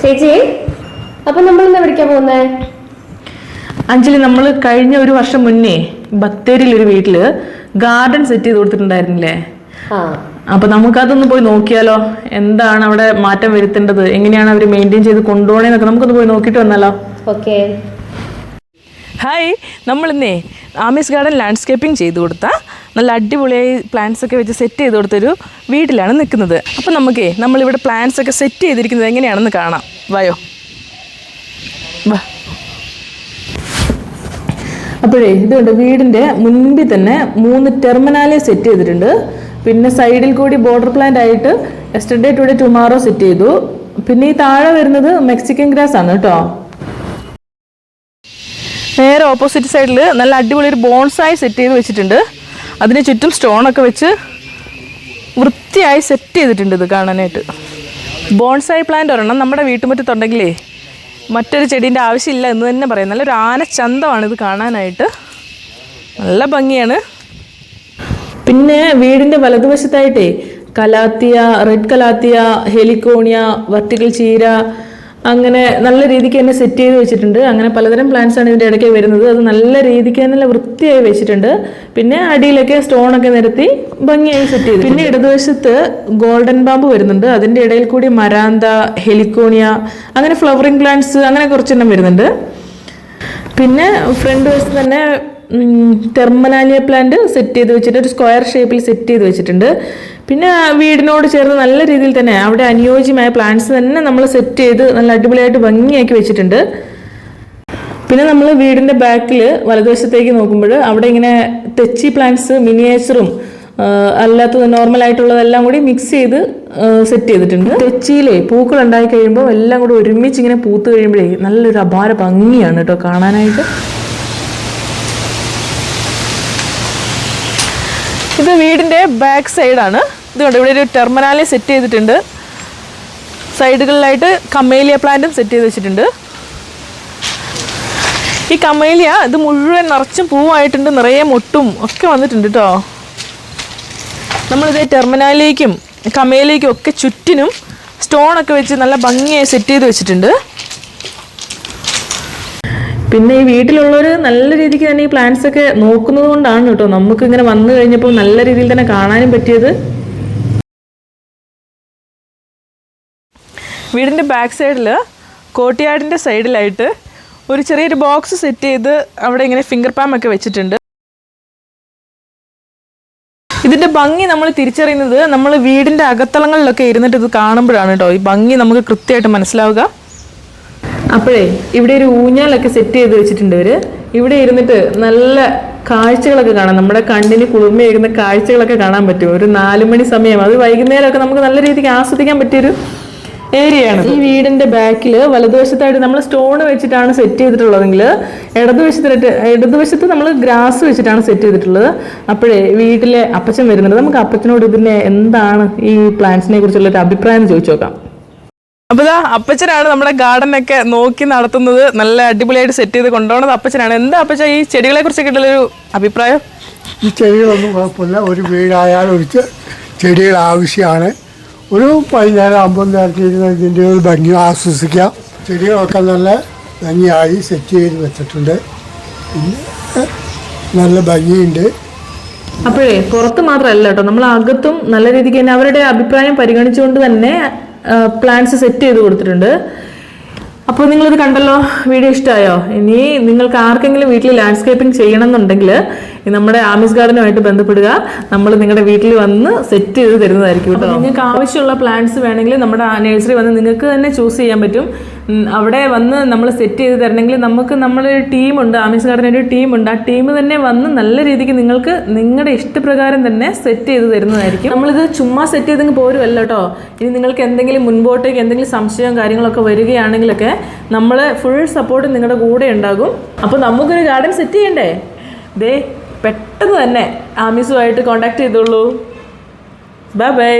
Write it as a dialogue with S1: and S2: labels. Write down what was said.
S1: ചേച്ചി, അപ്പൊ നമ്മൾ എന്താ പഠിക്കാൻ പോകുന്നേ?
S2: അഞ്ജലി, നമ്മൾ കഴിഞ്ഞ ഒരു വർഷം മുന്നേ ബത്തേരിയിൽ ഒരു വീട്ടില് ഗാർഡൻ സെറ്റ് ചെയ്ത് കൊടുത്തിട്ടുണ്ടായിരുന്നില്ലേ? അപ്പൊ നമുക്കതൊന്ന് പോയി നോക്കിയാലോ? എന്താണ് അവിടെ മാറ്റം വരുത്തേണ്ടത്, എങ്ങനെയാണ് അവർ മെയിൻറ്റെയിൻ ചെയ്ത് കൊണ്ടുപോകണേന്നൊക്കെ നമുക്കൊന്ന് പോയി നോക്കിയിട്ട് വന്നാലോ?
S1: ഓക്കെ.
S2: ഹായ്, നമ്മളിന്നേ ആമീസ് ഗാർഡൻ ലാൻഡ്സ്കേപ്പിംഗ് ചെയ്ത് കൊടുത്ത നല്ല അടിപൊളിയായി പ്ലാന്റ്സ് ഒക്കെ വെച്ച് സെറ്റ് ചെയ്ത് കൊടുത്തൊരു വീട്ടിലാണ് നിൽക്കുന്നത്. അപ്പം നമ്മളിവിടെ പ്ലാന്റ്സ് ഒക്കെ സെറ്റ് ചെയ്തിരിക്കുന്നത് എങ്ങനെയാണെന്ന് കാണാം. വായോ, വാ. അപ്പോഴേ ഇതുണ്ട്, വീടിൻ്റെ മുൻപിൽ തന്നെ 3 ടെർമിനാലെ സെറ്റ് ചെയ്തിട്ടുണ്ട്. പിന്നെ സൈഡിൽ കൂടി ബോർഡർ പ്ലാന്റ് ആയിട്ട് യെസ്റ്റർഡേ ടുഡേ ടുമാറോ സെറ്റ് ചെയ്തു. പിന്നെ ഈ താഴെ വരുന്നത് മെക്സിക്കൻ ഗ്രാസ് ആണ് കേട്ടോ. നേരെ ഓപ്പോസിറ്റ് സൈഡിൽ നല്ല അടിപൊളി ഒരു ബോൺസായി സെറ്റ് ചെയ്ത് വെച്ചിട്ടുണ്ട്. അതിന് ചുറ്റും സ്റ്റോണൊക്കെ വെച്ച് വൃത്തിയായി സെറ്റ് ചെയ്തിട്ടുണ്ട്. ഇത് കാണാനായിട്ട് ബോൺസായി പ്ലാന്റ് ഒരെണ്ണം നമ്മുടെ വീട്ടുമുറ്റത്തുണ്ടെങ്കിലേ മറ്റൊരു ചെടീൻ്റെ ആവശ്യമില്ല എന്ന് തന്നെ പറയാം. നല്ലൊരു ആനച്ചന്തമാണ് ഇത് കാണാനായിട്ട്, നല്ല ഭംഗിയാണ്. പിന്നെ വീടിൻ്റെ വലതുവശത്തായിട്ടേ calathea, red calathea, heliconia, vertical ചീര, അങ്ങനെ നല്ല രീതിക്ക് തന്നെ സെറ്റ് ചെയ്ത് വെച്ചിട്ടുണ്ട്. അങ്ങനെ പലതരം പ്ലാന്റ്സ് ആണ് ഇതിൻ്റെ ഇടയ്ക്ക് വരുന്നത്. അത് നല്ല രീതിക്ക് തന്നെ വൃത്തിയായി വെച്ചിട്ടുണ്ട്. പിന്നെ അടിയിലൊക്കെ സ്റ്റോണൊക്കെ നിരത്തി ഭംഗിയായി സെറ്റ് ചെയ്തു. പിന്നെ ഇടതുവശത്ത് ഗോൾഡൻ ബാമ്പ് വരുന്നുണ്ട്. അതിൻ്റെ ഇടയിൽ കൂടി മരാന്ത, ഹെലിക്കോണിയ, അങ്ങനെ ഫ്ലവറിങ് പ്ലാന്റ്സ് അങ്ങനെ കുറച്ചെണ്ണം വരുന്നുണ്ട്. പിന്നെ ഫ്രണ്ട് വശത്ത് തന്നെ ടെർമിനാലിയ പ്ലാന്റ് സെറ്റ് ചെയ്ത് വെച്ചിട്ട് ഒരു സ്ക്വയർ ഷേപ്പിൽ സെറ്റ് ചെയ്ത് വെച്ചിട്ടുണ്ട്. പിന്നെ വീടിനോട് ചേർന്ന് നല്ല രീതിയിൽ തന്നെ അവിടെ അനുയോജ്യമായ പ്ലാന്റ്സ് തന്നെ നമ്മൾ സെറ്റ് ചെയ്ത് നല്ല അടിപൊളിയായിട്ട് ഭംഗിയാക്കി വെച്ചിട്ടുണ്ട്. പിന്നെ നമ്മൾ വീടിൻ്റെ ബാക്കിൽ വലതുവശത്തേക്ക് നോക്കുമ്പോൾ അവിടെ ഇങ്ങനെ തെച്ചി പ്ലാന്റ്സ്, മിനിയേച്ചറും അല്ലാത്തത് നോർമലായിട്ടുള്ളതെല്ലാം കൂടി മിക്സ് ചെയ്ത് സെറ്റ് ചെയ്തിട്ടുണ്ട്. തെച്ചിയിലെ പൂക്കൾ ഉണ്ടായി കഴിയുമ്പോൾ എല്ലാം കൂടി ഒരുമിച്ച് ഇങ്ങനെ പൂത്ത് കഴിയുമ്പോഴേ നല്ലൊരു അപാര ഭംഗിയാണ് കേട്ടോ കാണാനായിട്ട്. ഇത് വീടിൻ്റെ ബാക്ക് സൈഡാണ്. ഇതുകൊണ്ട് ഇവിടെ ഒരു ടെർമിനാലെ സെറ്റ് ചെയ്തിട്ടുണ്ട്. സൈഡുകളിലായിട്ട് കമേലിയ പ്ലാന്റും സെറ്റ് ചെയ്ത് വെച്ചിട്ടുണ്ട്. ഈ കമേലിയ ഇത് മുഴുവൻ നിറച്ചും പൂവായിട്ടുണ്ട്, നിറയെ മൊട്ടും ഒക്കെ വന്നിട്ടുണ്ട് കേട്ടോ. നമ്മളിത് ടെർമിനാലിലേക്കും കമേലിയയ്ക്കും ഒക്കെ ചുറ്റിനും സ്റ്റോണൊക്കെ വെച്ച് നല്ല ഭംഗിയായി സെറ്റ് ചെയ്ത് വെച്ചിട്ടുണ്ട്. പിന്നെ ഈ വീട്ടിലുള്ളവർ നല്ല രീതിക്ക് തന്നെ ഈ പ്ലാന്റ്സ് ഒക്കെ നോക്കുന്നത് കൊണ്ടാണ് കേട്ടോ നമുക്ക് ഇങ്ങനെ വന്നു കഴിഞ്ഞപ്പോൾ നല്ല രീതിയിൽ തന്നെ കാണാനും പറ്റിയത്. വീടിൻ്റെ ബാക്ക് സൈഡിൽ കോർട്ട്യാർഡിൻ്റെ സൈഡിലായിട്ട് ഒരു ചെറിയൊരു ബോക്സ് സെറ്റ് ചെയ്ത് അവിടെ ഇങ്ങനെ ഫിംഗർ പാം ഒക്കെ വെച്ചിട്ടുണ്ട്. ഇതിൻ്റെ ഭംഗി നമ്മൾ തിരിച്ചറിയുന്നത് നമ്മൾ വീടിൻ്റെ അകത്തളങ്ങളിലൊക്കെ ഇരുന്നിട്ട് ഇത് കാണുമ്പോഴാണ് കേട്ടോ ഈ ഭംഗി നമുക്ക് കൃത്യമായിട്ട് മനസ്സിലാവുക. അപ്പോഴേ ഇവിടെ ഒരു ഊഞ്ഞാലൊക്കെ സെറ്റ് ചെയ്ത് വെച്ചിട്ടുണ്ട് ഇവർ. ഇവിടെ ഇരുന്നിട്ട് നല്ല കാഴ്ചകളൊക്കെ കാണാം, നമ്മുടെ കണ്ണിന് കുളിർമയേകുന്ന കാഴ്ചകളൊക്കെ കാണാൻ പറ്റും. ഒരു 4 മണി സമയം, അത് വൈകുന്നേരമൊക്കെ നമുക്ക് നല്ല രീതിക്ക് ആസ്വദിക്കാൻ പറ്റിയൊരു ഏരിയയാണ്. ഈ വീടിൻ്റെ ബാക്കിൽ വലതുവശത്തായിട്ട് നമ്മൾ സ്റ്റോൺ വെച്ചിട്ടാണ് സെറ്റ് ചെയ്തിട്ടുള്ളതെങ്കിൽ ഇടതുവശത്ത് നമ്മൾ ഗ്രാസ് വെച്ചിട്ടാണ് സെറ്റ് ചെയ്തിട്ടുള്ളത്. അപ്പോഴേ വീട്ടിലെ അപ്പച്ചൻ വരുന്നുണ്ട്. നമുക്ക് അപ്പച്ചനോട് ഇതിൻ്റെ എന്താണ് ഈ പ്ലാന്റ്സിനെ കുറിച്ചുള്ളൊരു അഭിപ്രായം ചോദിച്ചു നോക്കാം. അപ്പോൾ ഇതാ അപ്പച്ചനാണ് നമ്മുടെ ഗാർഡനൊക്കെ നോക്കി നടത്തുന്നത്. നല്ല അടിപൊളിയായിട്ട് സെറ്റ് ചെയ്ത് കൊണ്ടുപോകുന്നത് അപ്പച്ചനാണ്. എന്താ അപ്പച്ച ഈ ചെടികളെ കുറിച്ചൊക്കെ ഉള്ളൊരു അഭിപ്രായം?
S3: ഈ ചെടികളൊന്നും കുഴപ്പമില്ല. ഒരു വീടായാലും ഒരു ചെടികൾ ആവശ്യമാണ്. ഒരു വൈകുന്നേരം 50 നേരത്തെ ഇരുന്ന് ഇതിൻ്റെ ഒരു ഭംഗി ആസ്വദിക്കാം. ചെടികളൊക്കെ നല്ല ഭംഗിയായി സെറ്റ് ചെയ്ത് വെച്ചിട്ടുണ്ട്. പിന്നെ നല്ല ഭംഗിയുണ്ട്.
S2: അപ്പോഴേ പുറത്ത് മാത്രമല്ല കേട്ടോ, നമ്മൾ അകത്തും നല്ല രീതിക്ക് തന്നെ അവരുടെ അഭിപ്രായം പരിഗണിച്ചുകൊണ്ട് തന്നെ പ്ലാന്റ്സ് സെറ്റ് ചെയ്ത് കൊടുത്തിട്ടുണ്ട്. അപ്പോൾ നിങ്ങളിത് കണ്ടല്ലോ, വീഡിയോ ഇഷ്ടമായോ? ഇനി നിങ്ങൾക്ക് ആർക്കെങ്കിലും വീട്ടിൽ ലാൻഡ്സ്കേപ്പിംഗ് ചെയ്യണം എന്നുണ്ടെങ്കിൽ നമ്മുടെ ആമീസ് ഗാർഡനുമായിട്ട് ബന്ധപ്പെടുക. നമ്മൾ നിങ്ങളുടെ വീട്ടിൽ വന്ന് സെറ്റ് ചെയ്ത് തരുന്നതായിരിക്കും കേട്ടോ. നിങ്ങൾക്ക് ആവശ്യമുള്ള പ്ലാന്റ്സ് വേണമെങ്കിൽ നമ്മുടെ നഴ്സറി വന്ന് നിങ്ങൾക്ക് തന്നെ ചൂസ് ചെയ്യാൻ പറ്റും. അവിടെ വന്ന് നമ്മൾ സെറ്റ് ചെയ്ത് തരണമെങ്കിൽ നമ്മളൊരു ടീമുണ്ട്, ആമീസ് ഗാർഡൻ ഒരു ടീമുണ്ട്. ആ ടീം തന്നെ വന്ന് നല്ല രീതിക്ക് നിങ്ങൾക്ക് നിങ്ങളുടെ ഇഷ്ടപ്രകാരം തന്നെ സെറ്റ് ചെയ്ത് തരുന്നതായിരിക്കും. നമ്മളിത് ചുമ്മാ സെറ്റ് ചെയ്തെങ്കിൽ പോരുമല്ല കേട്ടോ. ഇനി നിങ്ങൾക്ക് എന്തെങ്കിലും മുൻപോട്ടേക്ക് എന്തെങ്കിലും സംശയം കാര്യങ്ങളൊക്കെ വരികയാണെങ്കിലൊക്കെ നമ്മൾ ഫുൾ സപ്പോർട്ട് നിങ്ങളുടെ കൂടെ ഉണ്ടാകും. അപ്പോൾ നമുക്കൊരു ഗാർഡൻ സെറ്റ് ചെയ്യണ്ടേ? ദേ പെട്ടെന്ന് തന്നെ ആമീസുമായിട്ട് കോൺടാക്ട് ചെയ്തോളൂ. Bye bye.